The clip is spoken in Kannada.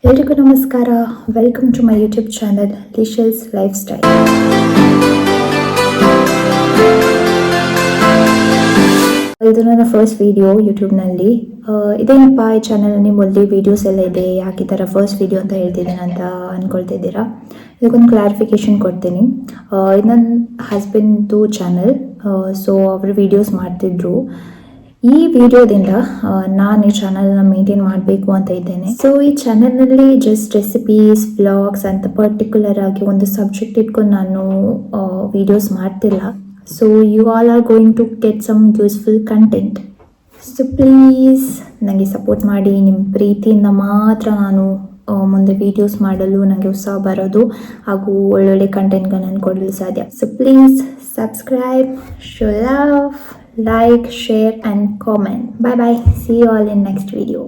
ಎಲ್ರಿಗೂ ನಮಸ್ಕಾರ. Welcome to my YouTube channel Lishal's lifestyle. ಇದು ನನ್ನ ಫಸ್ಟ್ ವಿಡಿಯೋ ಯೂಟ್ಯೂಬ್ನಲ್ಲಿ. ಇದೇನಪ್ಪ ಈ ಚಾನಲಲ್ಲಿ ಮೊದಲೇ ವೀಡಿಯೋಸ್ ಎಲ್ಲ ಇದೆ, ಯಾಕೆ ಈ ಥರ ಫಸ್ಟ್ ವಿಡಿಯೋ ಅಂತ ಹೇಳ್ತಿದ್ದೀನಿ ಅಂತ ಅಂದ್ಕೊಳ್ತಿದ್ದೀರಾ. ಇದಕ್ಕೊಂದು ಕ್ಲಾರಿಫಿಕೇಷನ್ ಕೊಡ್ತೀನಿ. ಇದು ನನ್ನ ಹಸ್ಬೆಂಡ್ದು ಚಾನಲ್. ಸೊ ಅವರು ವೀಡಿಯೋಸ್ ಮಾಡ್ತಿದ್ರು. ಈ ವಿಡಿಯೋದಿಂದ ನಾನು ಈ ಚಾನಲ್ನ ಮೇಂಟೈನ್ ಮಾಡಬೇಕು ಅಂತ ಇದ್ದೇನೆ. ಸೊ ಈ ಚಾನಲ್ನಲ್ಲಿ ಜಸ್ಟ್ ರೆಸಿಪೀಸ್, ಬ್ಲಾಗ್ಸ್ ಅಂತ ಪರ್ಟಿಕ್ಯುಲರ್ ಆಗಿ ಒಂದು ಸಬ್ಜೆಕ್ಟ್ ಇಟ್ಕೊಂಡು ನಾನು ವಿಡಿಯೋಸ್ ಮಾಡ್ತಿಲ್ಲ. So you all are going to get some useful content. So please ನನಗೆ ಸಪೋರ್ಟ್ ಮಾಡಿ. ನಿಮ್ಮ ಪ್ರೀತಿಯಿಂದ ಮಾತ್ರ ನಾನು ಮುಂದೆ ವೀಡಿಯೋಸ್ ಮಾಡಲು ನನಗೆ ಉತ್ಸಾಹ ಬರೋದು ಹಾಗೂ ಒಳ್ಳೊಳ್ಳೆ ಕಂಟೆಂಟ್ಗಳನ್ನು ಕೊಡಲು ಸಾಧ್ಯ. So please subscribe, show love, like, share and comment. Bye bye. See you all in next video.